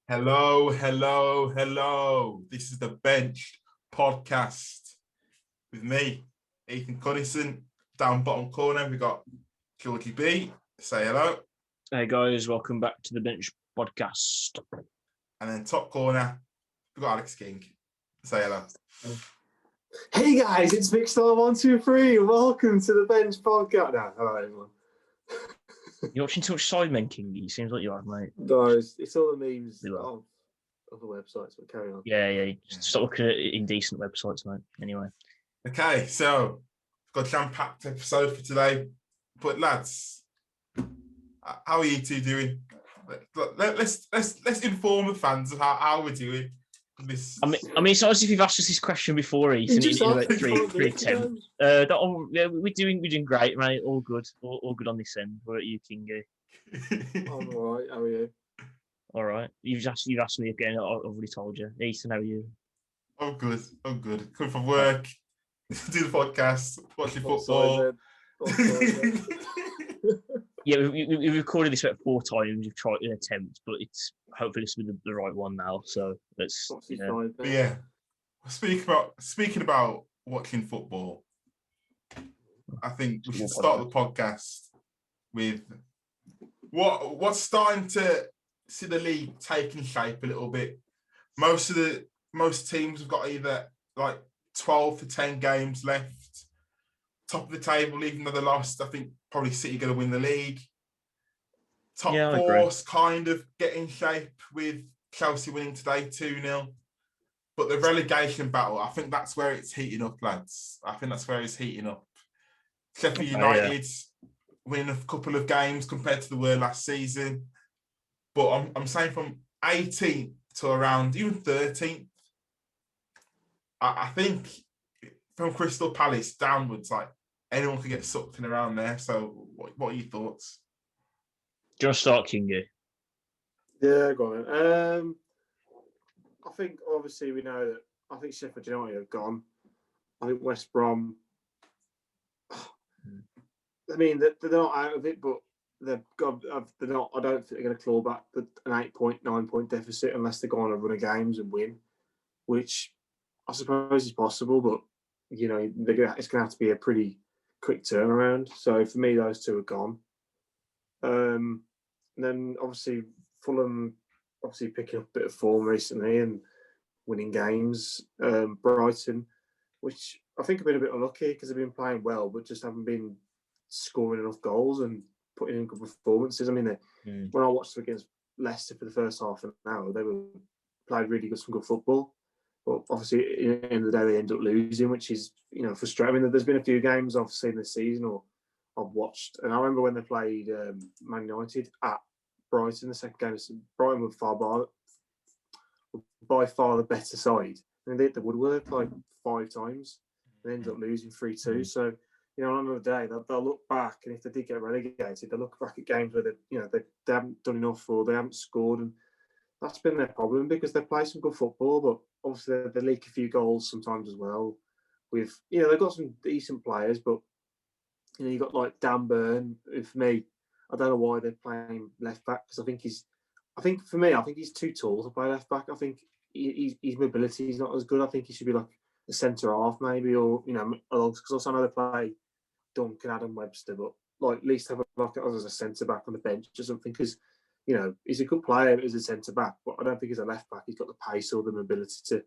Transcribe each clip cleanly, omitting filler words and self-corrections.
Hello, hello, hello. This is the Bench podcast with me, Ethan Cunnison. Down bottom corner, we got Georgie B. Say hello. Hey guys, welcome back to the Bench podcast. And then top corner, we got Alex King. Say hello. Hey guys, it's Vicstar123. Welcome to the Bench podcast. No, hello everyone. You're watching too much Sidemen, Kingy. Seems like you are, mate. Guys, it's all the memes of other websites, but carry on. Yeah. Stop looking at indecent websites, mate. Anyway. Okay, so we've got a jam-packed episode for today. But lads, how are you two doing? Let's inform the fans of how we're doing. This. I mean, it's obviously if you've asked us this question before, Ethan, in like three attempts. We're doing great, mate. All good on this end. We're at you, Kingy. I'm alright. How are you? All right. You've asked me again. I've already told you. Ethan, how are you? I'm good. Coming from work, do the podcast, watching football. Yeah, we recorded this about 4 times. We've tried an attempt, but it's hopefully this will be the right one now. So let's. Yeah. Speaking about watching football, I think we should start the podcast with what's starting to see the league taking shape a little bit. Most teams have got either like 12 to 10 games left. Top of the table, even though they lost, I think probably City going to win the league. Top four's kind of getting shape with Chelsea winning today 2-0. But the relegation battle, I think that's where it's heating up, lads. I think that's where it's heating up. Sheffield United winning a couple of games compared to the were last season. But I'm saying from 18th to around even 13th, I think from Crystal Palace downwards, like anyone could get sucked in around there. So what are your thoughts? Do you want to start, Kingy? Yeah, go on. I think obviously we know that I think Sheffield United have gone. I think West Brom. I mean, they're not out of it, but they're not. I don't think they're going to claw back an 8-9 point deficit unless they go on a run of games and win, which I suppose is possible. But you know, it's going to have to be a pretty quick turnaround. So for me, those two are gone. And then obviously Fulham, picking up a bit of form recently and winning games. Brighton, which I think have been a bit unlucky because they've been playing well, but just haven't been scoring enough goals and putting in good performances. I mean, when I watched them against Leicester for the first half an hour, they played really some good football. But obviously, at the end of the day, they end up losing, which is, frustrating. I mean, there's been a few games I've seen this season or I've watched, and I remember when they played Man United at Brighton, the second game, Brighton were by far the better side. I mean, they hit the woodwork like 5 times. They ended up losing 3-2. So, on another day, they'll look back, and if they did get relegated, they'll look back at games where they haven't done enough or they haven't scored, and that's been their problem because they play some good football, but obviously they leak a few goals sometimes as well. With they've got some decent players, but you've got like Dan Burn, who for me, I don't know why they're playing left back because I think he's too tall to play left back. I think his mobility is not as good. I think he should be like a centre half maybe, or because also I know they play Dunk and Adam Webster, but like at least have as a centre back on the bench or something because he's a good player as a centre back, but I don't think as a left back he's got the pace or the mobility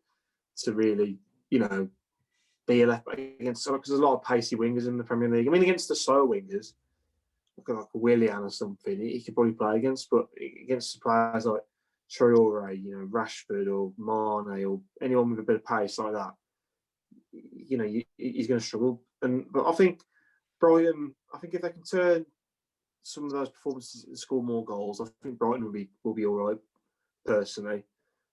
to really be a left back against, because there's a lot of pacey wingers in the Premier League. I mean, against the slow wingers, like a Willian or something, he could probably play against, but against players like Traore, Rashford or Mane or anyone with a bit of pace like that, he's going to struggle. But I think Brighton, if they can turn some of those performances and score more goals, I think Brighton will be all right, personally.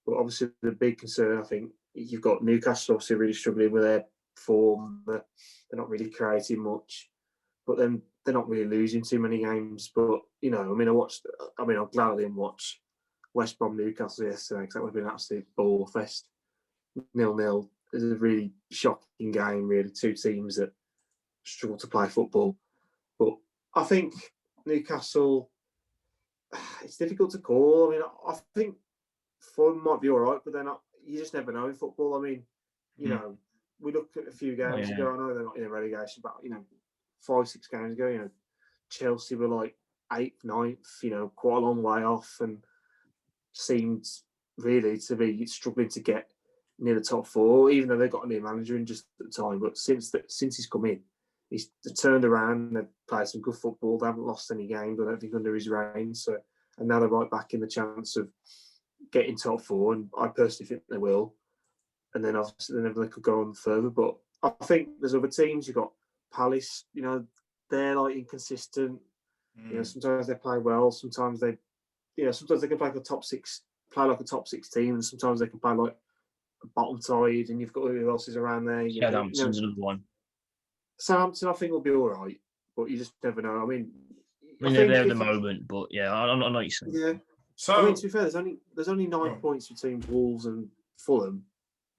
But obviously the big concern, I think, you've got Newcastle obviously really struggling with their form. They're not really creating much, but then they're not really losing too many games. But I'm glad I didn't watch West Brom Newcastle yesterday because that would have been an absolute ball fest. 0-0. It's a really shocking game, really. 2 teams that struggle to play football. But I think Newcastle, it's difficult to call. I mean, I think Fulham might be all right, but they're not. You just never know in football. I mean, you know, we looked at a few games ago. I know they're not in a relegation, but 5-6 games ago, Chelsea were like 8th, 9th, quite a long way off, and seemed really to be struggling to get near the top 4, even though they got a new manager in just at the time. But since he's come in, he's turned around. They've played some good football. They haven't lost any games, I don't think, under his reign. So, and now they're right back in the chance of getting top 4, and I personally think they will. And then obviously they could go on further. But I think there's other teams. You've got Palace. They're like inconsistent. Sometimes they play well. Sometimes they can play like a top 6 team, and sometimes they can play like a bottom side. And you've got who else is around there. Southampton's another one. Southampton, I think, will be all right, but you just never know. I mean, they're there at the moment, but I know what you're saying. Yeah. So to be fair, there's only 9 points between Wolves and Fulham.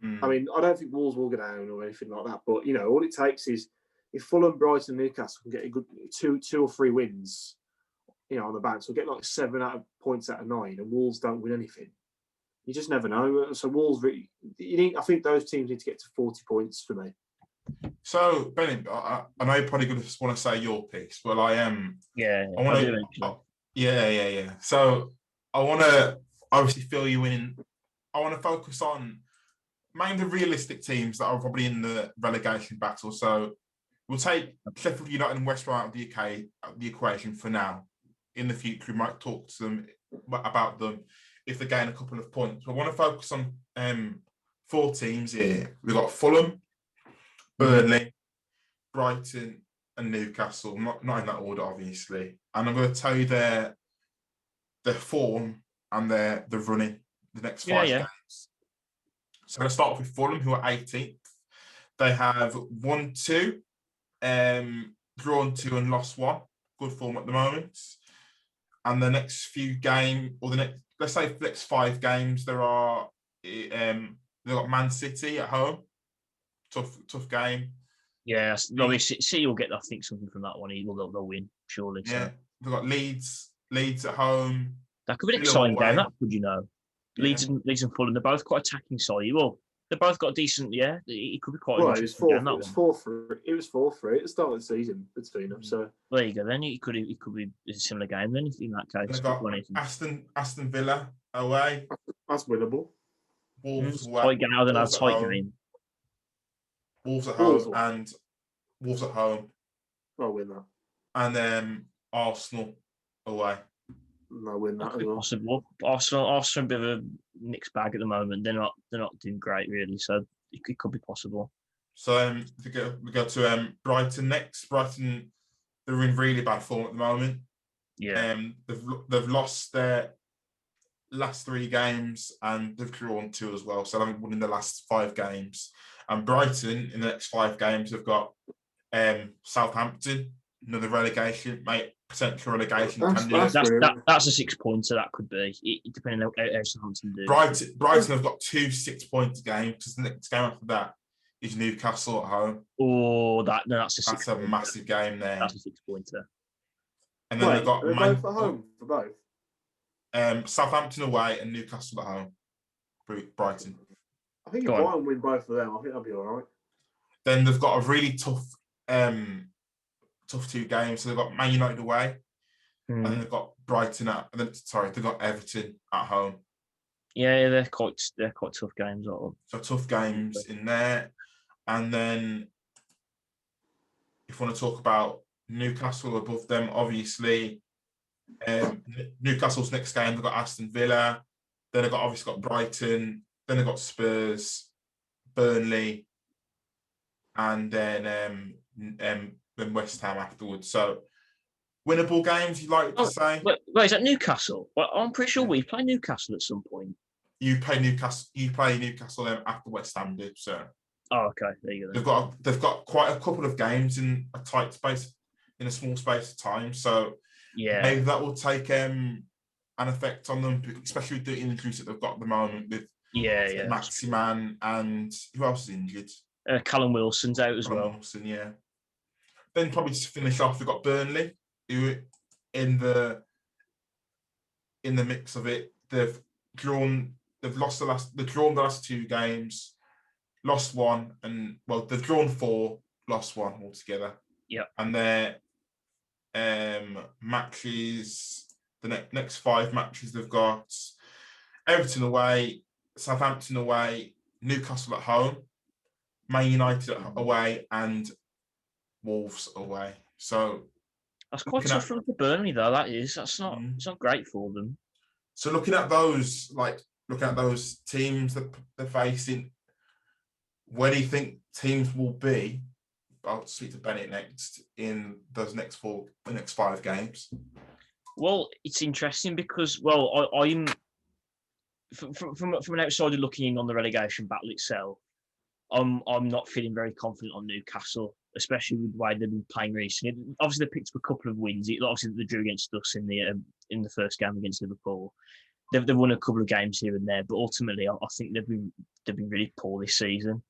I mean, I don't think Wolves will go down or anything like that, but all it takes is if Fulham, Brighton, and Newcastle can get a good 2 or 3 wins, on the bounce, we'll get like 7 points out of 9, and Wolves don't win anything. You just never know. So Wolves, I think those teams need to get to 40 points for me. So Benny, I know you're probably going to want to say your piece, but I am. Yeah, I want to. Yeah. So I want to obviously fill you in. I want to focus on mainly the realistic teams that are probably in the relegation battle. So we'll take Sheffield United and West Brom out of the equation for now. In the future, we might talk to them about them if they gain a couple of points. But I want to focus on 4 teams here. We've got Fulham, Burnley, Brighton, and Newcastle. Not in that order, obviously. And I'm going to tell you their form and the running the next 5 games. So let's start off with Fulham, who are 18th. They have won 2, drawn 2, and lost 1. Good form at the moment. And the next few games, or let's say the next 5 games, they've got Man City at home. Tough game. Yeah, City will get, I think, something from that one. They'll win, surely. Yeah, so. They've got Leeds at home. That could be an exciting game, that could, Leeds and Fulham, they're both quite attacking side. Well, they've both got decent, it could be quite an interesting game, that one. It was 4-3 at the start of the season between them. So there you go. Then it could be a similar game. Then in that case, they've got Aston Villa away. That's winnable. Wolves away. Tight game. I don't know. Tight game. Wolves at home and Wolves at home. I'll win that. And then Arsenal away. I'll win that as well. Possible. Arsenal a bit of a mixed bag at the moment. They're not doing great really. So it could be possible. So we go to Brighton next. Brighton, they're in really bad form at the moment. Yeah. They've lost their last 3 games and they've drawn 2 as well. So they haven't won in the last 5 games. And Brighton in the next 5 games have got Southampton, another relegation, potential relegation. That's a 6 pointer. That could be, depending on how Southampton do. Brighton have got 2 6-point games because the next game after that is Newcastle at home. Oh, that's a 6-pointer. Massive game there. That's a 6-pointer. And then they've got both at home for both. Southampton away and Newcastle at home. Brighton. I think if Brighton win both of them, I think that'll be all right. Then they've got a really tough 2 games. So they've got Man United away, and then they've got Brighton they've got Everton at home. Yeah, they're quite tough games. So tough games in there, and then if you want to talk about Newcastle above them, obviously Newcastle's next game they've got Aston Villa, then they've obviously got Brighton, then they've got Spurs, Burnley, and then West Ham afterwards. So winnable games, you like to say? Wait, is that Newcastle? Well, I'm pretty sure we play Newcastle at some point. You play Newcastle after West Ham do, so. Oh, okay. There you go. They've got quite a couple of games in a tight space, in a small space of time. So maybe that will take an effect on them, especially with the injuries that they've got at the moment with Maximan and who else is injured? Callum Wilson's out as well. Wilson, yeah. Then probably to finish off, we've got Burnley, who in the mix of it. They've drawn they've drawn the last 2 games, lost 1, and they've drawn 4, lost 1 altogether. Yeah. And their matches, the next 5 matches they've got: Everton away, Southampton away, Newcastle at home, Man United away, and Wolves away. So that's quite tough for Burnley, though. That's not. It's not great for them. So looking at those teams that they're facing, where do you think teams will be? I'll speak to Bennett next in those next 5 games. Well, it's interesting because I'm from an outsider looking in on the relegation battle itself. I'm not feeling very confident on Newcastle, especially with the way they've been playing recently. Obviously, they picked up a couple of wins. Obviously, they drew against us in the first game against Liverpool. They've won a couple of games here and there, but ultimately, I think they've been really poor this season,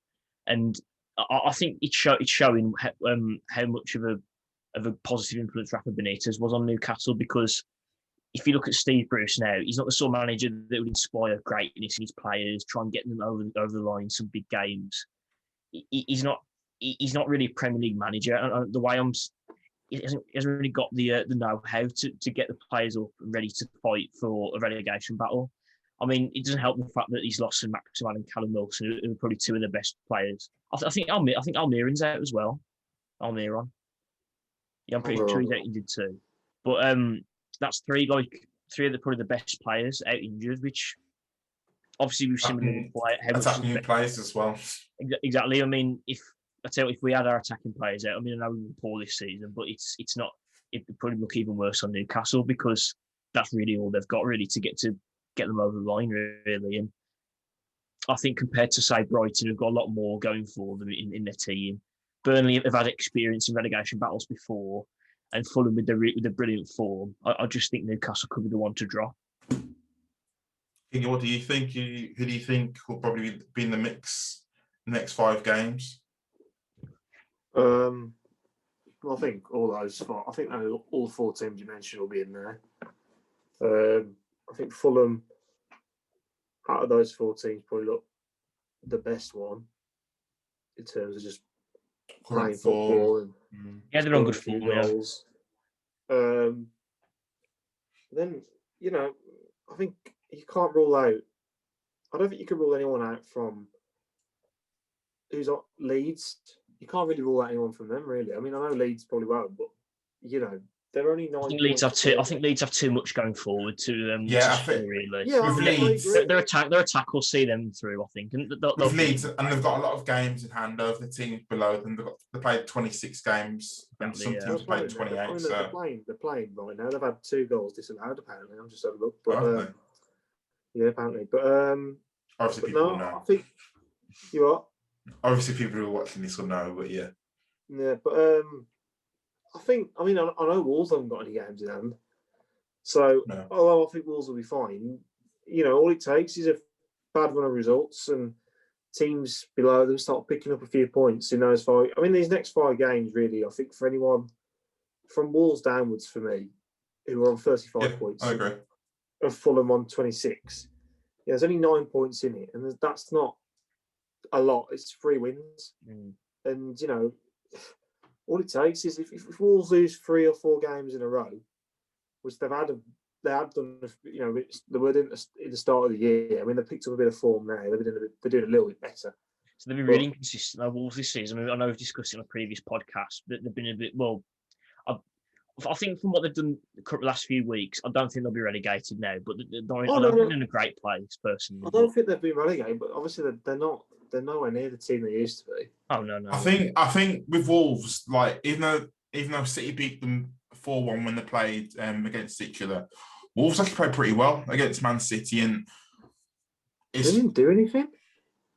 and I think it's showing how much of a positive influence Rafa Benitez was on Newcastle. Because if you look at Steve Bruce now, he's not the sort of manager that would inspire greatness in his players, try and get them over the line in some big games. He's not really a Premier League manager. And the way he hasn't really got the know-how to get the players up and ready to fight for a relegation battle. I mean, it doesn't help the fact that he's lost Maximan and Callum Wilson, who are probably 2 of the best players. I think Almiron's out as well. Almiron. Yeah, I'm pretty sure he's out injured too. But that's 3 of probably the best players out injured, which obviously we've seen attacking players as well. Exactly. I mean, if we had our attacking players out, I mean, I know we were poor this season, but it's not. It would probably look even worse on Newcastle because that's really all they've got really to get them over the line, really. And I think compared to, say, Brighton, who've got a lot more going for them in their team. Burnley have had experience in relegation battles before, and Fulham with the brilliant form. I just think Newcastle could be the one to drop. What do you think? Who do you think will probably be in the mix in the next 5 games? Well, I think all 4 teams you mentioned will be in there. I think Fulham, out of those 4 teams, probably look the best one in terms of just playing football and they're on good form. Goals. Then I think you can't rule out. I don't think you can rule anyone out from who's at Leeds. You can't really rule out anyone from them, really. I mean, I know Leeds probably won't, but they're only 9. I think Leeds have too much going forward to them. Yeah, I think really. Yeah, with Leeds, their attack will see them through. I think. And with Leeds, and they've got a lot of games in hand over the teams below them. They played 26 games, and some teams played 28. They're playing right now. They've had 2 goals disallowed. Apparently, I'm just having a look. But yeah, apparently. But obviously, people know. I think you are. Obviously, people who are watching this will know, but yeah. Yeah, but I know Wolves haven't got any games in hand. So, although I think Wolves will be fine, all it takes is a bad run of results and teams below them start picking up a few points in those 5. I mean, these next 5 games, really, I think for anyone from Wolves downwards, for me, who are on 35 points, I agree. Of Fulham on 26, there's only 9 points in it, and that's not a lot. It's 3 wins, and all it takes is if Wolves lose 3 or 4 games in a row, which they have done. They were in the start of the year. I mean, they've picked up a bit of form now. They're doing a little bit better. So they've been really inconsistent. Wolves this season. I know we've discussed it on a previous podcast, but they've been a bit. Well, I think from what they've done the last few weeks, I don't think they'll be relegated now. But they're in a great place, personally. I don't think they've been relegated, but obviously they're not. They're nowhere near the team they used to be. Oh no. I think with Wolves, like even though City beat them 4-1 when they played against each other, Wolves actually played pretty well against Man City, and they didn't do anything.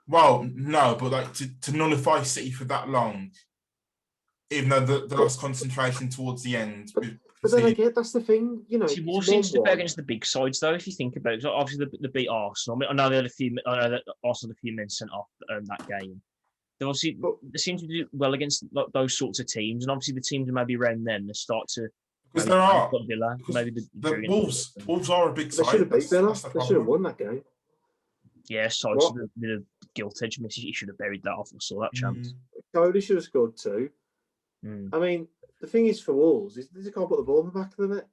Well, no, but like to nullify City for that long, even though they lost concentration towards the end. But then again, that's the thing, Wolves seems to be better against the big sides, though. If you think about it, obviously they beat Arsenal. I know they had Arsenal had a few men sent off that game. They seem to do well against those sorts of teams, and obviously the teams that maybe around then they start to. Because there are Villa, maybe the Wolves are a big side. They should have beat Villa. They should have won that game. Yeah, sorry, it's a bit of guilt edge miss. He should have buried that off. I saw that chance. Cody should have scored 2. Mm. I mean, the thing is for Wolves is they can't put the ball in the back of the net.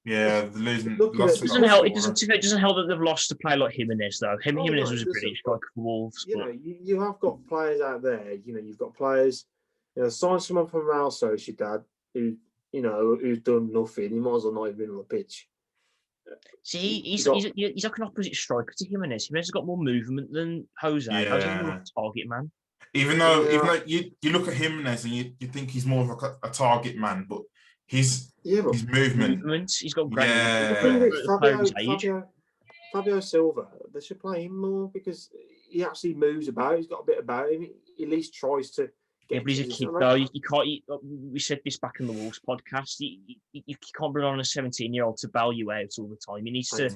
Yeah, they're losing. Look at Lost it. It doesn't help. It doesn't help that they've lost a player like Jimenez, though. Jimenez was a brilliant striker for Wolves. You know, you have got players out there. You know, you've got players. You know, sign someone from Real Sociedad who, you know, who's done nothing. He might as well not even been on the pitch. See, he's like an opposite striker to Jimenez. Jimenez has got more movement than Jose. Yeah. Jose's more of a target man. Even though you look at Jimenez and you think he's more of a target man, but his movement. He's got great. Fabio Silva, they should play him more because he actually moves about. He's got a bit about him. He at least tries to. Yeah, but he's a kid though. You can't. We said this back in the Wolves podcast. You can't bring on a 17-year-old to bail you out all the time. He needs to.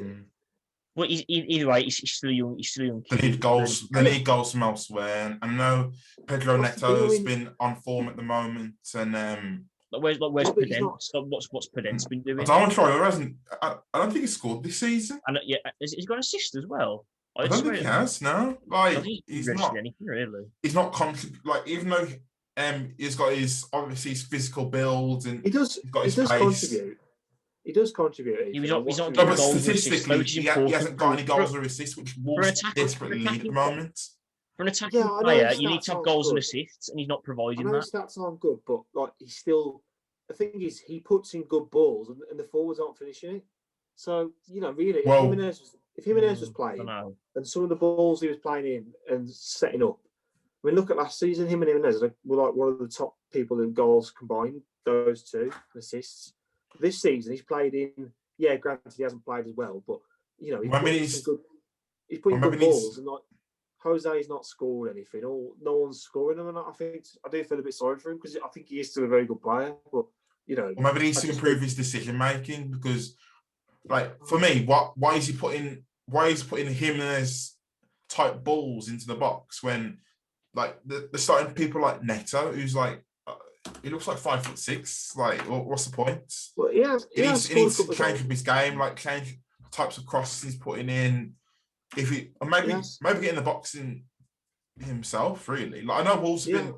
Well, either way, he's still young. He's still young. They need goals. They need goals from elsewhere. And I know Pedro Neto's been on form at the moment. And where's Pedence? What's Pedence been doing? Darwin Troyer hasn't. I don't think he scored this season. And he's got an assist as well. I don't think he has. No, like he's not anything really. He's not like even though he's got his physical build and he does contribute. He does contribute. He's not no, but statistically, he hasn't got any goals or assists, which Wolves desperately need at the moment. For an attacking player, you need to have goals and assists, and he's not providing that. Stats aren't good, but like he's still. The thing is, he puts in good balls, and the forwards aren't finishing it. So you know, really, if Jimenez was playing, and some of the balls he was playing in and setting up. I mean, look at last season. Him and Jimenez were like one of the top people in goals combined. Those two assists. This season, he's played in. Yeah, granted, he hasn't played as well, but you know, he's putting good balls, and like Jose's not scored anything. No one's scoring him, and I do feel a bit sorry for him because I think he is still a very good player, but you know, maybe he needs to improve his decision making because, like, for me, why is he putting Jimenez type balls into the box when, like, they're starting people like Neto, who's like. He looks like 5'6". Like, what's the point? Well, he needs to change up his game, like change types of crosses he's putting in. Maybe get in the boxing himself, really. Like I know Wolves have been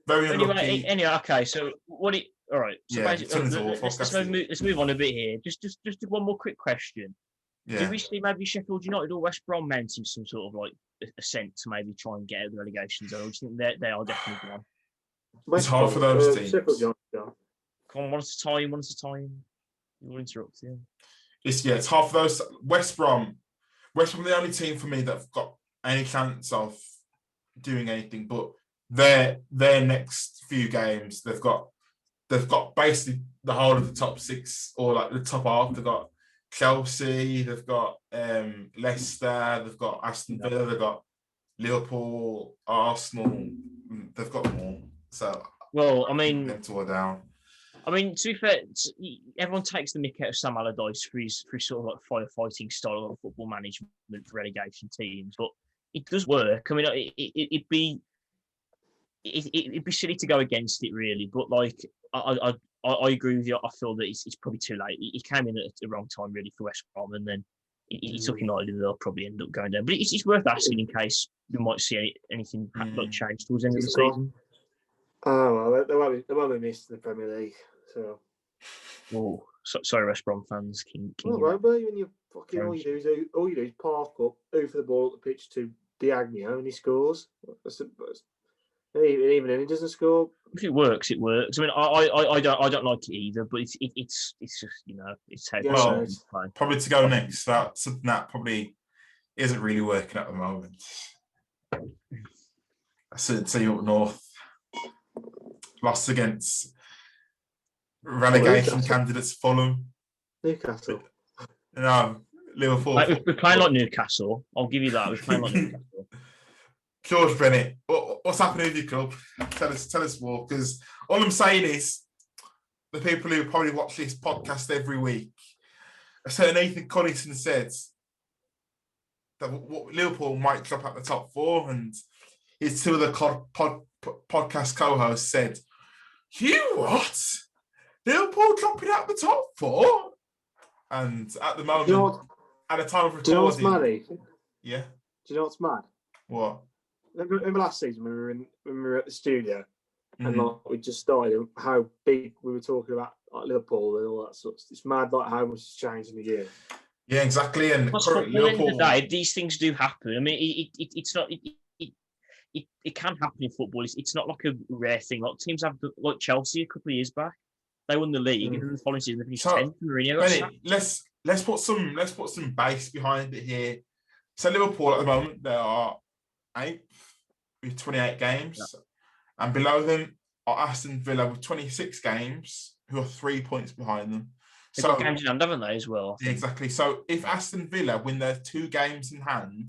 very unlucky. Anyway, okay. So all right. So let's move on a bit here. Just one more quick question. Yeah. Do we see maybe Sheffield United or West Brom mounting some sort of like ascent to maybe try and get out of the relegation zone? Or do you think they are definitely gone? It's hard for those teams. Come on, one at a time. You'll interrupt you. It's hard for those. West Brom are the only team for me that've got any chance of doing anything. But their next few games, they've got basically the whole of the top 6 or like the top half. They've got Chelsea, they've got Leicester, they've got Aston Villa, they've got Liverpool, Arsenal. They've got them all. So, well, I mean, to be fair, everyone takes the mick out of Sam Allardyce for his sort of like firefighting style of football management for relegation teams, but it does work. I mean, it'd be silly to go against it, really. But like, I agree with you. I feel that it's probably too late. He came in at the wrong time, really, for West Brom, and then he's looking like they'll probably end up going down. But it's worth asking in case we might see anything like change towards the end of the season. Oh well, they won't be missed in the Premier League. So, sorry, West Brom fans. But when you fucking all you do is park up, over the ball at the pitch to Diagno, and he scores. Even then, he doesn't score. If it works, it works. I mean, I don't like it either, but it's just it's how probably to go next. That probably isn't really working at the moment. I said say up north. Lost against relegation candidates Fulham. Newcastle. No, Liverpool. We're playing like Newcastle. I'll give you that. We're playing like Newcastle. George Bennett, what's happening with your club? Tell us more. Because all I'm saying is, the people who probably watch this podcast every week, a certain Ethan Collison said that Liverpool might drop out the top 4, and his 2 other podcast co-hosts said, "You what? Liverpool dropping out the top 4?" And at the moment, at the time of recording, do you know what's mad? Yeah. Do Do you know what's mad? What? Remember last season when we were at the studio and Mhm. like we just started and how big we were talking about like Liverpool and all that sort of stuff. It's mad like how much has changed in a year. Yeah, exactly. And Plus, current at the end of the Liverpool. day, these things do happen. I mean, it's not. It can happen in football. It's not like a rare thing. Like teams have, like Chelsea a couple of years back, they won the league, and then the following season they finished So, 10th. Mourinho got Benny, sacked. let's put some base behind it here. So Liverpool at the moment they are 8th with 28 games, and below them are Aston Villa with 26 games, who are 3 points behind them. They've got games in hand, haven't they, as well? Yeah, exactly. So if Aston Villa win their 2 games in hand,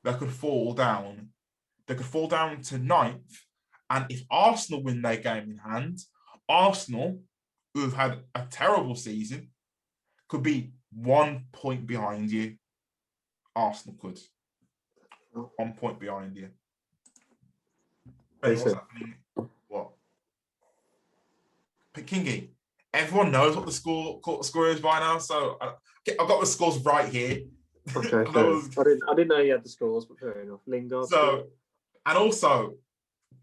they could fall down. They could fall down to 9th. And if Arsenal win their game in hand, Arsenal, who have had a terrible season, could be 1 point behind you. Arsenal could. 1 point behind you. Hey, what's happening? What? Kingy, everyone knows what the score is by now, so I've got the scores right here. Okay, I didn't know you had the scores, but fair enough. Lingard. So, and also,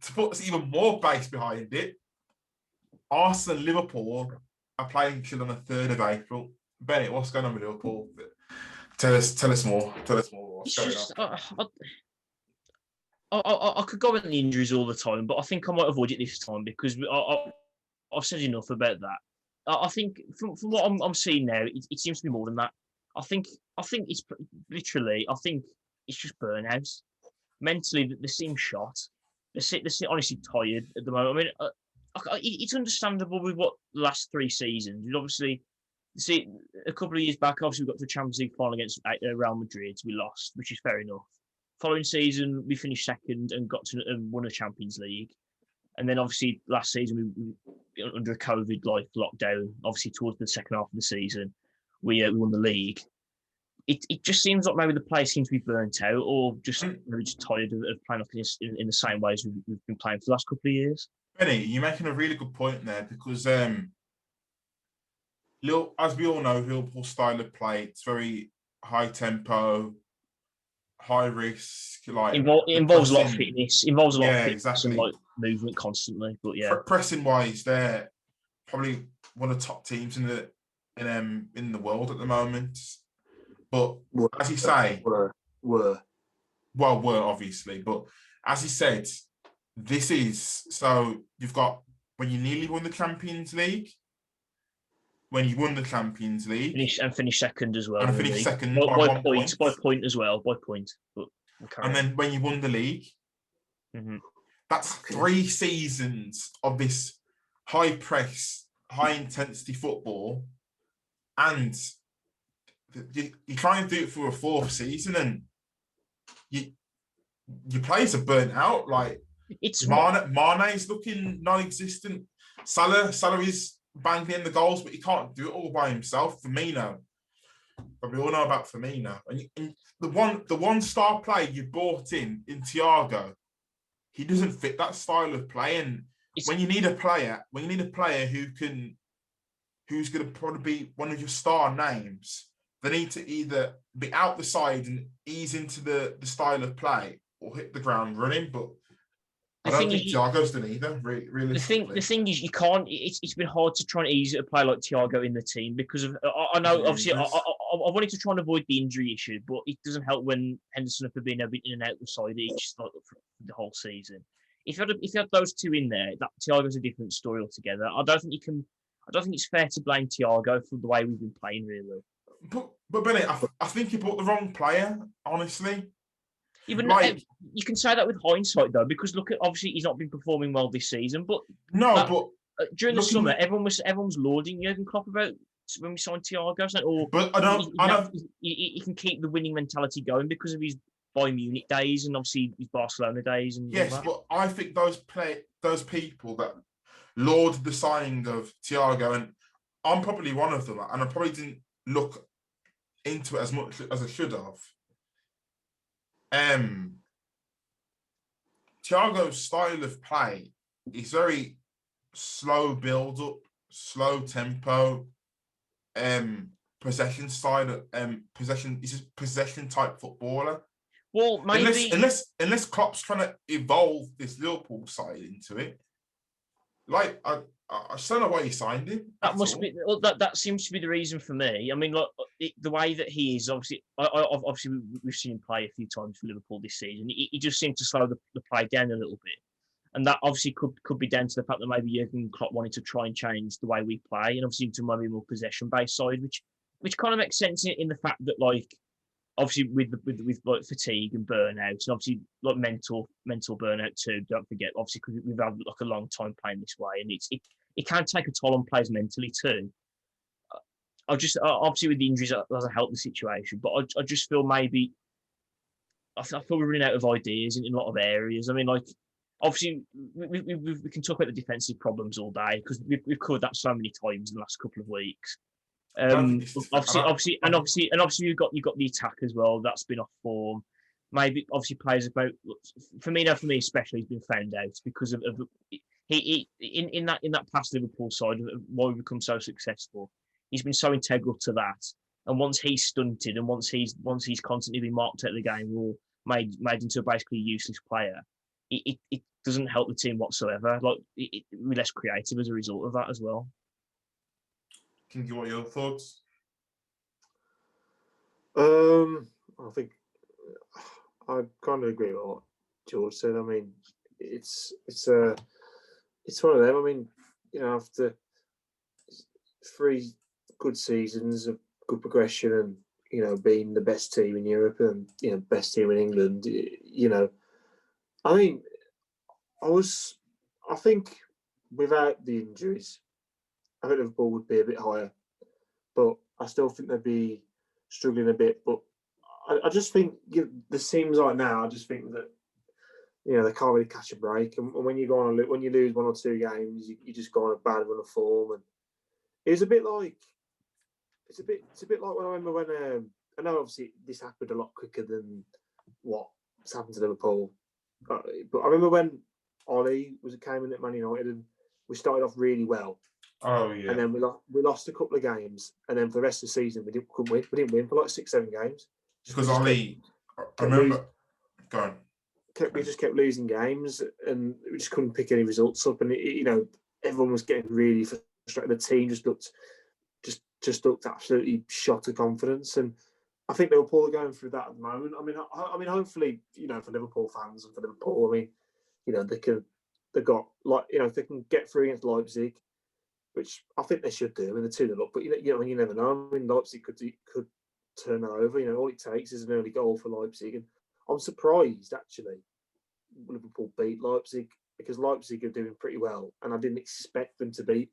to put even more base behind it, Arsenal and Liverpool are playing each other on the 3rd of April. Bennett, what's going on with Liverpool? Tell us more. What's going on? I could go into the injuries all the time, but I think I might avoid it this time because I've said enough about that. I think from what I'm seeing now, it seems to be more than that. I think it's literally. I think it's just burnout. Mentally, they seem shot. They seem honestly tired at the moment. I mean, it's understandable with what the last 3 seasons. Obviously, see a couple of years back, obviously we got to the Champions League final against Real Madrid. We lost, which is fair enough. Following season, we finished second and got to won a Champions League. And then obviously last season, we under a COVID like lockdown, obviously towards the second half of the season, we won the league. It just seems like maybe the players seem to be burnt out or just maybe just tired of playing in the same ways we've been playing for the last couple of years. Benny, you're making a really good point there because as we all know, Liverpool's style of play, it's very high tempo, high risk. Like it involves a lot of fitness. Involves a lot of fitness exactly. and like movement constantly. But yeah, pressing wise, they're probably one of the top teams in the world at the moment. But as you say, were obviously, but as he said, this is so you've got when you nearly won the Champions League, when you won the Champions League, finish second as well, and finished second by point as well, by point. But and then when you won the league, that's 3 seasons of this high press, high intensity football, and you try and do it for a 4th season, and your players are burnt out. Like Mane's looking non-existent. Salah is banging in the goals, but he can't do it all by himself. Firmino, but we all know about Firmino, and the one star player you brought in Thiago, he doesn't fit that style of play. And when you need a player who's going to probably be one of your star names, they need to either be out the side and ease into the style of play or hit the ground running. But I don't think Thiago's done either, realistically. The thing is, you can't. It's been hard to try and ease a player like Thiago in the team because of. I know, obviously, I wanted to try and avoid the injury issue, but it doesn't help when Henderson have been a bit in and out the side each like, for the whole season. If you had those 2 in there, that Thiago's a different story altogether. I don't think it's fair to blame Thiago for the way we've been playing, really. But Benny, I think you bought the wrong player, honestly. Even you can say that with hindsight, though, because look at obviously he's not been performing well this season. But during the summer, everyone was lauding Jurgen Klopp about when we signed Thiago. He can keep the winning mentality going because of his Bayern Munich days and obviously his Barcelona days. And yes, but I think those people that laud the signing of Thiago, and I'm probably one of them, and I probably didn't look into it as much as I should have. Thiago's style of play is very slow build up, slow tempo, possession side, possession. He's a possession type footballer. Well, maybe Unless Klopp's trying to evolve this Liverpool side into it. Like I don't know why he signed him. that must be that seems to be the reason for me. I mean, look, the way that he is obviously, obviously we've seen him play a few times for Liverpool this season. He just seemed to slow the play down a little bit, and that obviously could be down to the fact that maybe Jurgen Klopp wanted to try and change the way we play, and obviously to maybe a more possession based side, which kind of makes sense in the fact that like obviously with like fatigue and burnout, and obviously like mental burnout too. Don't forget, obviously because we've had like a long time playing this way, and it can take a toll on players mentally too. I just obviously with the injuries that doesn't help the situation, but I just feel maybe I feel we're running out of ideas in a lot of areas. I mean, like obviously we can talk about the defensive problems all day because we've covered that so many times in the last couple of weeks. Obviously, you've got the attack as well. That's been off form. Maybe obviously players about for me especially has been found out because of he in that past Liverpool side of why we've become so successful. He's been so integral to that, and once he's stunted and once he's constantly been marked out of the game or made into basically a useless player, it doesn't help the team whatsoever. Like we're less creative as a result of that as well. Can you what your thoughts? I think I kind of agree with what George said. I mean, it's one of them. I mean, you know, after 3 good seasons of good progression and you know being the best team in Europe and you know best team in England, you know, I mean, I think without the injuries, I think Liverpool would be a bit higher, but I still think they'd be struggling a bit. But I just think the teams right now, I just think that you know they can't really catch a break. And when you go on when you lose 1 or 2 games, you just go on a bad run of form. And it's a bit like when I remember when I know obviously this happened a lot quicker than what's happened to Liverpool, but I remember when Ollie came in at Man United and we started off really well. Oh yeah. And then we lost a couple of games, and then for the rest of the season couldn't win. We didn't win for like 6-7 games. Because Ollie, I remember. Go on. We just kept losing games, and we just couldn't pick any results up. And you know, everyone was getting really frustrated. The team just looked absolutely shot of confidence. And I think Liverpool are going through that at the moment. I mean, hopefully, you know, for Liverpool fans and for Liverpool, I mean, you know, they've got like you know, if they can get through against Leipzig, which I think they should do. I mean, the 2-0 up, but you know, you never know. I mean, Leipzig could turn that over. You know, all it takes is an early goal for Leipzig, and I'm surprised actually Liverpool beat Leipzig because Leipzig are doing pretty well, and I didn't expect them to beat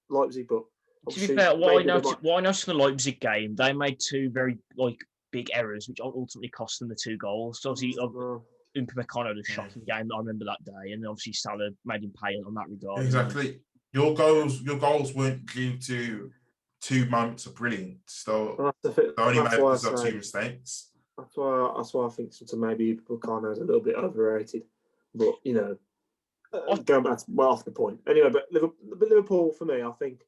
Leipzig. But to be fair, what I noticed in the Leipzig game, they made 2 very like big errors, which ultimately cost them the 2 goals. So obviously, Upamecano had a shocking game. I remember that day, and obviously Salah made him pay on that regard. Exactly. Your goals weren't due to 2 months of brilliance. So they only made those 2 mistakes. That's why I think maybe Upamecano is a little bit overrated. But you know, going back well off the point. Anyway, but Liverpool for me, I think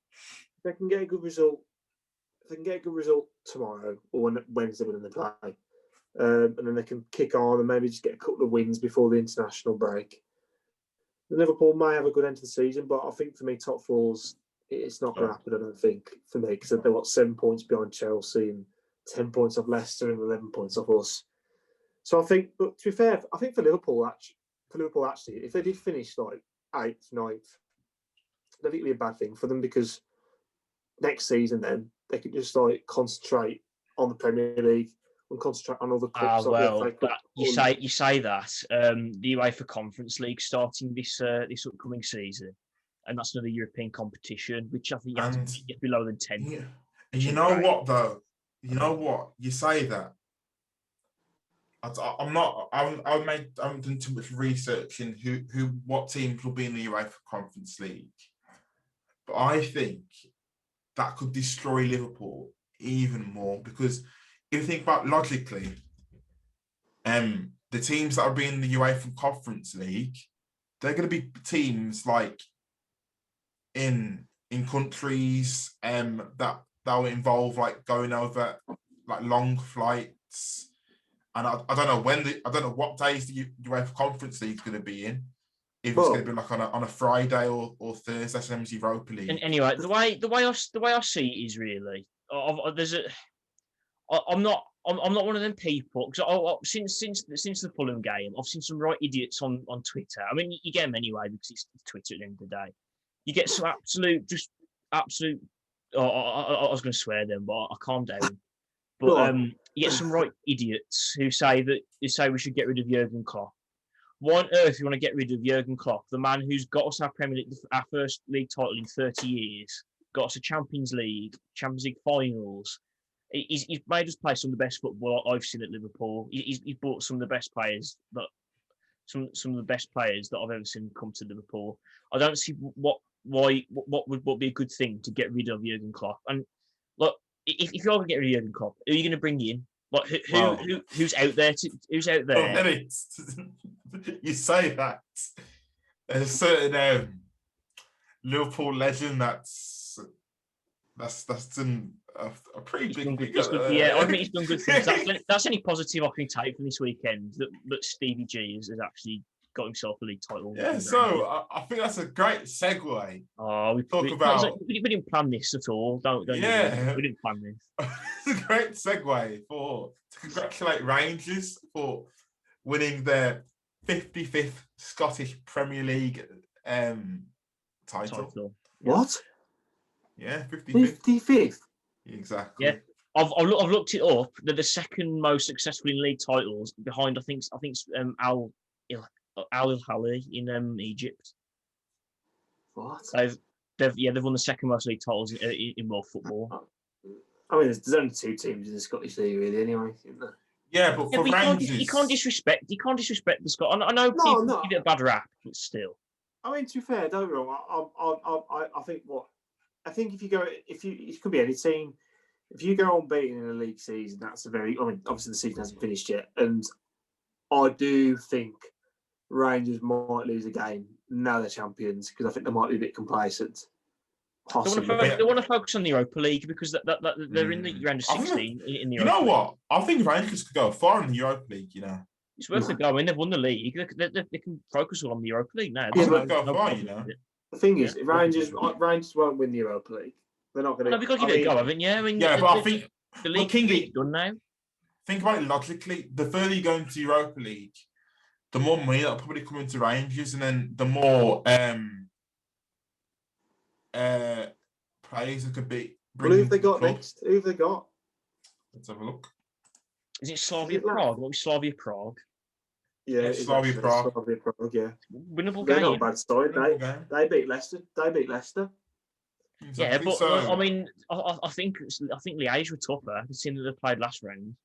if they can get a good result, tomorrow or Wednesday when they play, and then they can kick on and maybe just get a couple of wins before the international break. Liverpool may have a good end to the season, but I think for me, top 4's it's not going to happen. I don't think for me because they've got 7 points behind Chelsea and 10 points off Leicester and 11 points off us. So I think, but to be fair, I think for Liverpool actually, if they did finish like 8th, 9th, I don't think it'd be a bad thing for them because next season then they could just like concentrate on the Premier League and concentrate on other cups. You say that the UEFA Conference League starting this upcoming season, and that's another European competition, which I think you have to get below than 10. Yeah. And you know what though? You know what? You say that. I haven't done too much research in what teams will be in the UEFA Conference League, but I think that could destroy Liverpool even more because if you think about logically, the teams that will be in the UEFA Conference League, they're going to be teams like in countries that that will involve like going over like long flights, and I don't know I don't know what days the UEFA Conference League is going to be in. If it's going to be like on a Friday or Thursday, same as Europa League. And anyway, the way I see it is really, I'm not one of them people because since the Fulham game, I've seen some right idiots on Twitter. I mean, you get them anyway because it's Twitter at the end of the day. You get some absolute. I was going to swear then, but I calmed down. But you get some right idiots who say we should get rid of Jurgen Klopp. Why on earth you want to get rid of Jurgen Klopp, the man who's got us our first league title in 30 years, got us a Champions League finals. He's made us play some of the best football I've seen at Liverpool. He's brought some of the best players some of the best players that I've ever seen come to Liverpool. I don't see what would be a good thing to get rid of Jurgen Klopp. And look, if you're going to get rid of Jurgen Klopp, who are you going to bring in? Like who's out there? Who's out there? You say that. There's a certain Liverpool legend that's done a pretty big thing. Yeah, I think he's done good things. That's any positive I can take from this weekend that Stevie G has actually got himself a league title. Yeah, so I think that's a great segue. Oh, we didn't plan this at all. Don't yeah, we didn't plan this. It's a great segue to congratulate Rangers for winning their 55th Scottish Premier League title. What? Yeah, 55th. 55th. Exactly. Yeah, I've looked it up. They're the second most successful in league titles behind I think Al Hilali in Egypt. What? They've won the second most league titles in world football. I mean, there's only 2 teams in the Scottish League, really. Anyway, isn't there? Yeah, but for Rangers, you can't disrespect the Scot. I know people give it a bad rap, but still. I mean, to be fair, don't get me wrong. I think if it could be any team. If you go unbeaten in a league season, that's a very. I mean, obviously the season hasn't finished yet, and I do think Rangers might lose a game now they're champions because I think they might be a bit complacent. They want to focus on the Europa League because they're in the round of 16 in the Europa League. You know what? I think Rangers could go far in the Europa League, you know. It's worth a go. I mean, they've won the league. They can focus all on the Europa League now. Yeah, but go far, you know. The thing is, if Rangers won't win the Europa League, they're not going to. No, we've got to give it a go, haven't you? I mean, yeah, but I think the league's done now. Think about it logically. The further you go into the Europa League, the more money that'll probably come into Rangers, and then the more players that could be. Who have they got next? Who have they got? Let's have a look. Is it Slavia Prague? What was Slavia Prague? Yeah, it's Slavia Prague. Slavia Prague, yeah. Winnable They're game. not a bad story. They beat Leicester. Exactly. Yeah, but I mean, I think Liège were tougher, seeing that they played last round.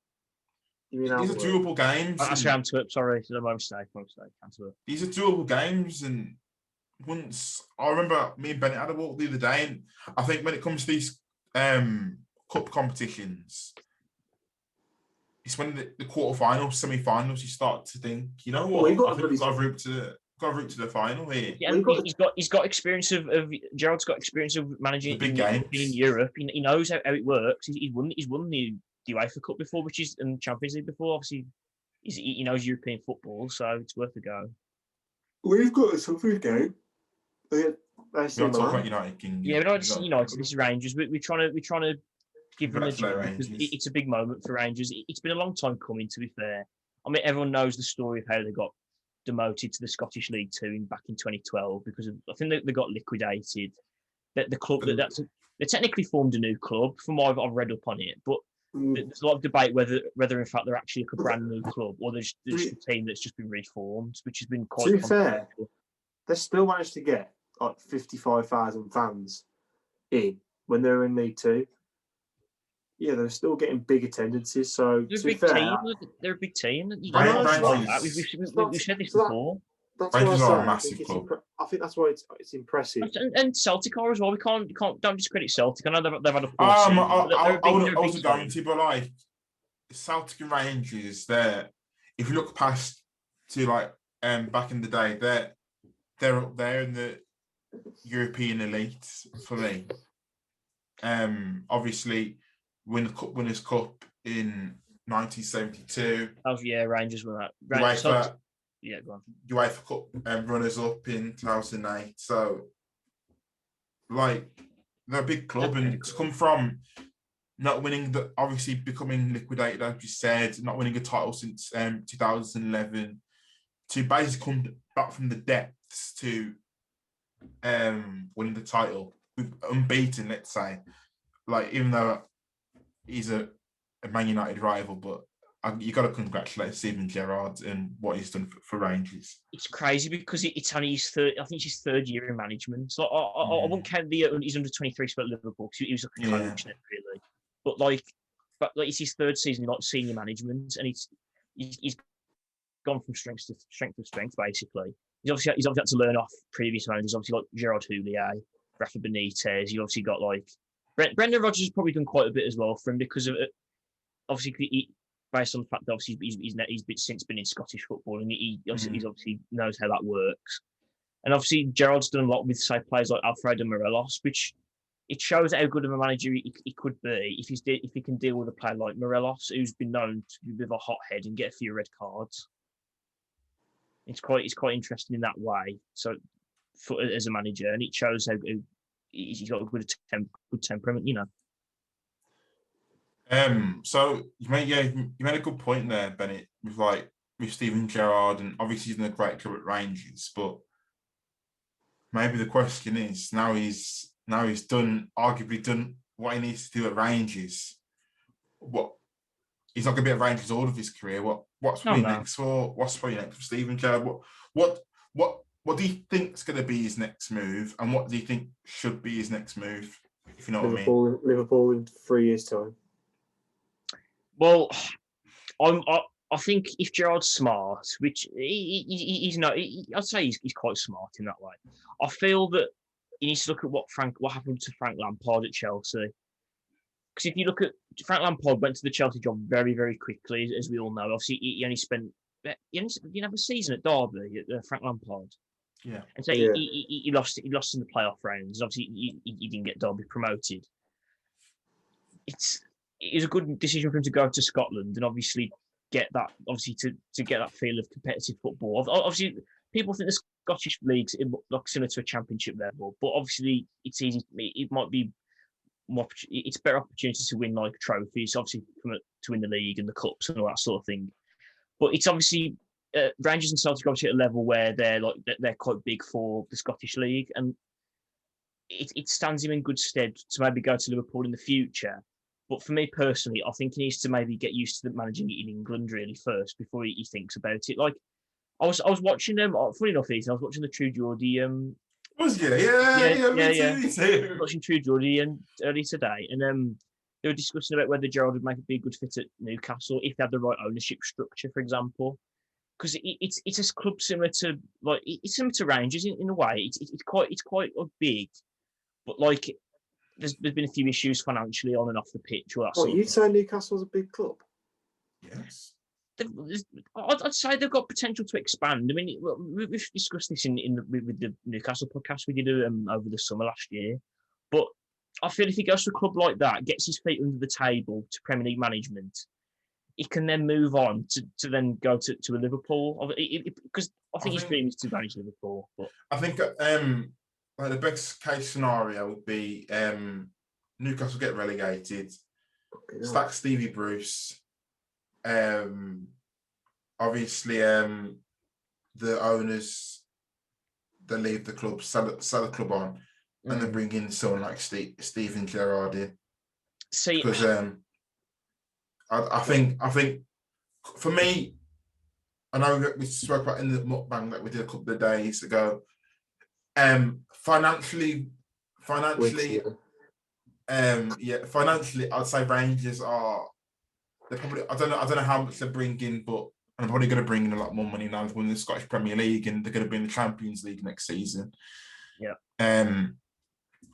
These are doable games. That's Antwerp. Sorry, it's my mistake. Antwerp. These are doable games, and once I remember me and Bennett had a walk the other day, and I think when it comes to these cup competitions, it's when the quarterfinals, semi-finals, you start to think, you know what? I think we've got a route to the final here. Yeah, he's got experience of Gerard's got experience of managing big games in Europe. He knows how it works. He's won the UEFA Cup before, and Champions League before. Obviously, he knows European football, so it's worth a go. We've got a tougher game. We're not talking about United King. Yeah, we're not just United. This is Rangers. We're trying to give them a job because it's a big moment for Rangers. It's been a long time coming, to be fair. I mean, everyone knows the story of how they got demoted to the Scottish League 2 back in 2012 because I think they got liquidated. That the club they technically formed a new club from what I've read up on it, but there's a lot of debate whether in fact they're actually like a brand new club or they're just a team that's just been reformed, which has been quite. To be fair, they still managed to get like 55,000 fans in when they were in League 2. Yeah, they're still getting big attendances. So they're a big team. We've said this before. That's Rangers why are a massive club. I think that's why it's impressive. And Celtic are as well. Don't discredit Celtic. I know they've had a poor I wasn't going to, but like Celtic and Rangers, if you look past to like back in the day, they're up there in the European elite for me. Obviously, win the Cup Winners' Cup in 1972. Rangers were that. UEFA, go on. UEFA Cup runners-up in 2008. So, like, they're a big club, and to come from not winning, obviously becoming liquidated, as you said, not winning a title since 2011, to basically come back from the depths to winning the title with unbeaten, let's say. Like, even though he's a Man United rival, but you got to congratulate Steven Gerrard and what he's done for Rangers. It's crazy because it's only his third. I think it's his third year in management. So I won't count his under 23 spell at Liverpool because he was like a coach, really. But it's his third season, like senior management, and he's gone from strength to strength, basically. He's obviously had to learn off previous managers, obviously like Gerard Houllier, Rafa Benitez. You obviously got like Brendan Rodgers has probably done quite a bit as well for him because of it. Obviously, based on the fact that obviously he's since been in Scottish football and he obviously knows how that works. And obviously Gerard's done a lot with say players like Alfredo Morelos, which it shows how good of a manager he could be if he can deal with a player like Morelos, who's been known to be a bit of a hothead and get a few red cards. It's quite interesting in that way. So, as a manager, and it shows how he's got a good temperament, you know. So you made a good point there, Bennett, with Steven Gerrard, and obviously he's done a great job at Rangers, but maybe the question is now he's arguably done what he needs to do at Rangers. What he's not going to be at Rangers all of his career. What's probably next for Steven Gerrard? What do you think is going to be his next move, and what do you think should be his next move? If you know what I mean. Liverpool in 3 years' time. Well, I think if Gerrard's smart, which he's not, I'd say he's quite smart in that way. I feel that he needs to look at what happened to Frank Lampard at Chelsea. Because if you look at Frank Lampard, went to the Chelsea job very, very quickly, as we all know. Obviously, he didn't have a season at Derby, Frank Lampard. Yeah. And so he lost in the playoff rounds. Obviously, he didn't get Derby promoted. It was a good decision for him to go to Scotland and obviously get that, to get that feel of competitive football. Obviously, people think the Scottish league's similar to a championship level, but obviously it's easy. It might be more. It's better opportunity to win like trophies, obviously to win the league and the cups and all that sort of thing. But it's obviously Rangers and Celtic are obviously at a level where they're quite big for the Scottish league, and it stands him in good stead to maybe go to Liverpool in the future. But for me personally, I think he needs to maybe get used to managing it in England really first before he thinks about it. Like I was watching them. Funny enough, I was watching the True Geordie. Was you? Yeah. Me too. Watching True Geordie early today, and they were discussing about whether Gerrard would be a good fit at Newcastle if they had the right ownership structure, for example. Because it's a club similar to it's similar to Rangers in a way. It's quite big, but like. There's been a few issues financially on and off the pitch. You'd say Newcastle's a big club? Yes. I'd say they've got potential to expand. I mean, we've discussed this with the Newcastle podcast we did over the summer last year. But I feel if he goes to a club like that, gets his feet under the table to Premier League management, he can then move on to then go to a Liverpool. Because I think his dream is to manage Liverpool. But I think the best case scenario would be Newcastle get relegated, stack Stevie Bruce. Obviously, the owners they leave the club, sell the club on, and then bring in someone like Steven Gerrard in. See, because I think for me, I know we spoke about in the mukbang that we did a couple of days ago. Financially, I'd say Rangers are. They're probably. I don't know how much they're bringing, but I'm probably going to bring in a lot more money now. They've won the Scottish Premier League, and they're going to be in the Champions League next season. Yeah.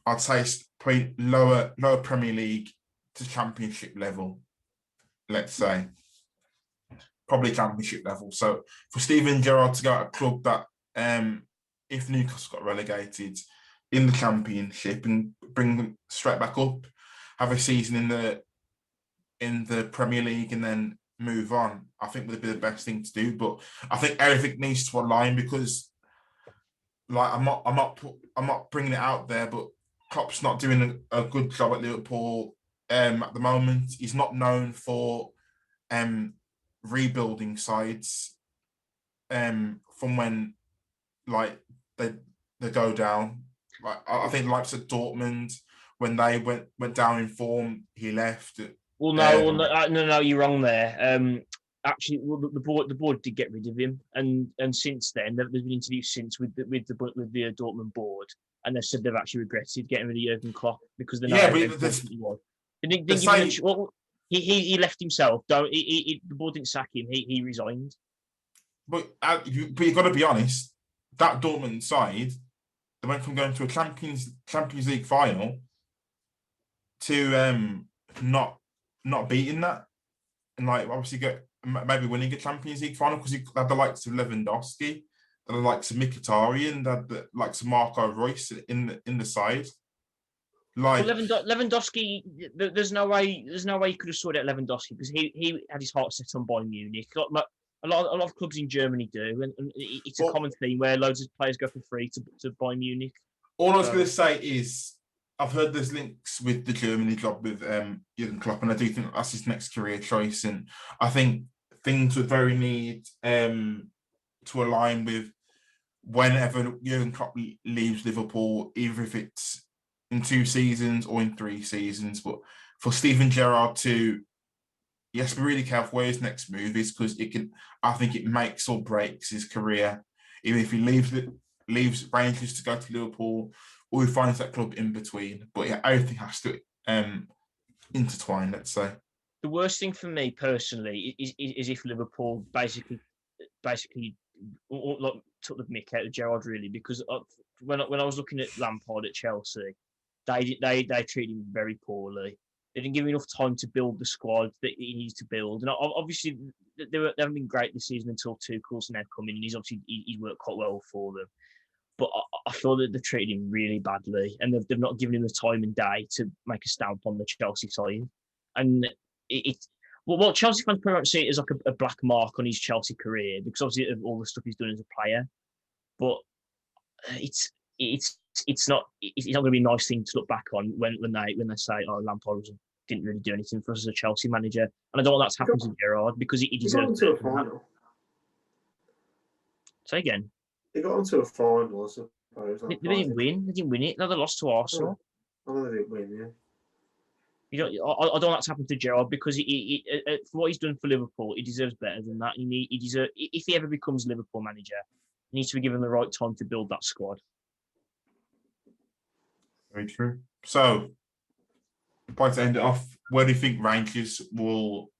I'd say probably lower Premier League to Championship level. Let's say probably Championship level. So for Steven Gerrard to go at a club that, if Newcastle got relegated in the Championship and bring them straight back up, have a season in the Premier League and then move on, I think would be the best thing to do. But I think everything needs to align because, like, I'm not bringing it out there, but Klopp's not doing a good job at Liverpool at the moment. He's not known for rebuilding sides from when like they go down. Like I think likes at Dortmund when they went down in form, he left. Well, no, you're wrong there. Actually, well, the board did get rid of him, and since then there's been interviews since with the Dortmund board, and they said they've actually regretted getting rid of Jurgen Klopp because they know how important he was. He left himself. The board didn't sack him. He resigned. But you've got to be honest. That Dortmund side, they went from going to a Champions League final to not beating that, and like obviously maybe winning a Champions League final because he had the likes of Lewandowski, the likes of Mkhitaryan, the likes of Marco Reus in the side. Like Lewandowski, there's no way you could have sorted out Lewandowski because he had his heart set on Bayern Munich. A lot of clubs in Germany do, and it's a common theme where loads of players go for free to Bayern Munich. All I was going to say is I've heard there's links with the Germany job with Jurgen Klopp, and I do think that's his next career choice. And I think things would very need to align with whenever Jurgen Klopp leaves Liverpool, either if it's in 2 seasons or in 3 seasons. But for Steven Gerrard to, he has to be really careful where his next move is because I think it makes or breaks his career. Even if he leaves Rangers to go to Liverpool, or he finds that club in between. But yeah, everything has to intertwine, let's say. The worst thing for me personally is if Liverpool basically took the mick out of Gerrard, really, because when I was looking at Lampard at Chelsea, they treated him very poorly. They didn't give him enough time to build the squad that he needs to build. And obviously, they haven't been great this season until Tuchel's now come in, and he's worked quite well for them. But I feel that they've treated him really badly, and they've not given him the time and day to make a stamp on the Chelsea side. And what Chelsea fans probably won't see it as like a black mark on his Chelsea career because obviously of all the stuff he's done as a player. But it's not going to be a nice thing to look back on when they say, "Oh, Lampard didn't really do anything for us as a Chelsea manager," and I don't want that to happen to Gerrard because he deserves to a final. Say again. They got onto a final, I suppose. They didn't win. They didn't win it. No, they lost to Arsenal. Oh, they didn't win, yeah. I don't want that to happen to Gerrard because for what he's done for Liverpool, he deserves better than that. If he ever becomes Liverpool manager, he needs to be given the right time to build that squad. Very true. So, by to end it off, where do you think Rangers will?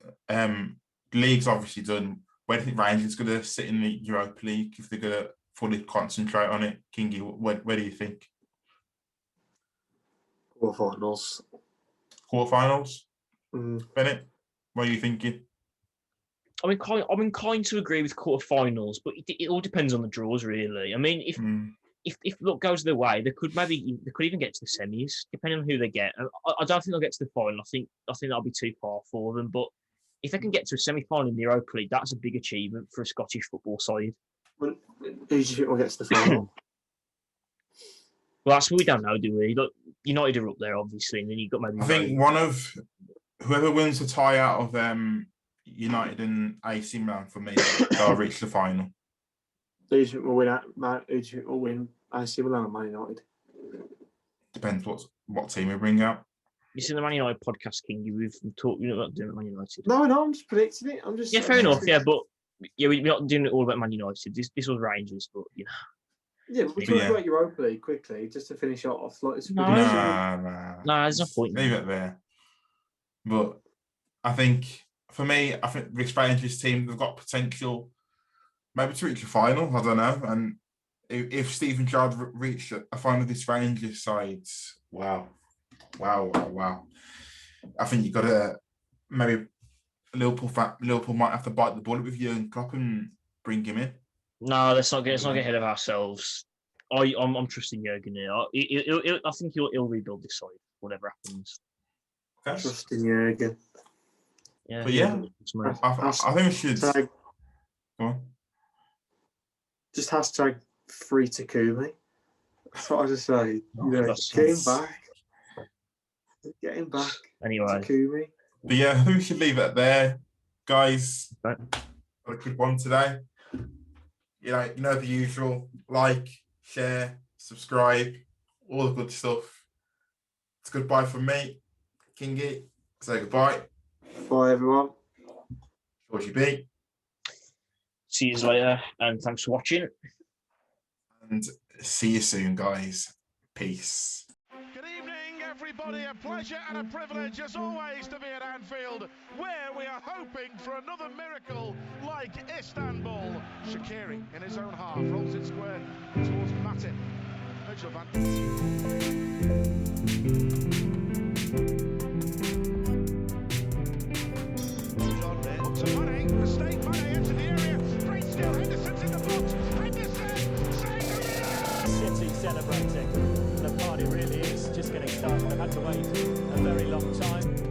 League's obviously done. Where do you think Rangers going to sit in the Europa League if they're going to fully concentrate on it? Kingy, where do you think? Quarterfinals. Quarterfinals? Bennett, what are you thinking? I'm inclined to agree with quarterfinals, but it all depends on the draws, really. I mean, if luck goes their way, they could even get to the semis, depending on who they get. I don't think they'll get to the final. I think that'll be too far for them. But if they can get to a semi-final in the Europa League, that's a big achievement for a Scottish football side. Who do you think will get to the final? Well, that's what we don't know, do we? Look, United are up there, obviously, and then you've got maybe. I think one of whoever wins the tie out of United and AC Milan for me, they'll reach the final. Who do you think will win? Who do you think will win? AC Milan or Man United? Depends what team we bring out. You see the Man United podcast, King. We've talked. You're not doing it Man United. No, I'm just predicting it. Yeah, fair enough. Yeah, but we're not doing it all about Man United. This was Rangers, but you know. Yeah, but we're talking about Europa League quickly, just to finish off. No, there's no point. Leave it there. But I think for me, this Rangers team, they've got potential, maybe to reach a final. I don't know. And if Steven Gerrard reached a final of this Rangers side, wow. I think you've got to maybe Liverpool might have to bite the bullet with Jurgen Klopp and bring him in. No, let's not get ahead of ourselves. I'm trusting Jurgen here. I think he'll rebuild this side, whatever happens. Okay. Trust in Jurgen. Yeah, But yeah, I think we should. Hashtag, Go on. just hashtag free Takumi. That's what I just say. That's- Get him back. Get him back. Anyway, Takumi. But yeah, I think we should leave it there, guys. Right. Got a quick one today. You know the usual. Like, share, subscribe, all the good stuff. It's goodbye from me, Kingy. Say goodbye. Bye, everyone. Georgie B. see you later, and thanks for watching. And see you soon, guys. Peace. Good evening, everybody. A pleasure and a privilege, as always, to be at Anfield, where we are hoping for another miracle like Istanbul. Shaqiri in his own half rolls it square towards Matin. Mitchell Up to Mane, mistake. Mane into the area. Great skill. Henderson's in the box. Henderson saves City celebrating. The party really is just getting started. They've had to wait a very long time.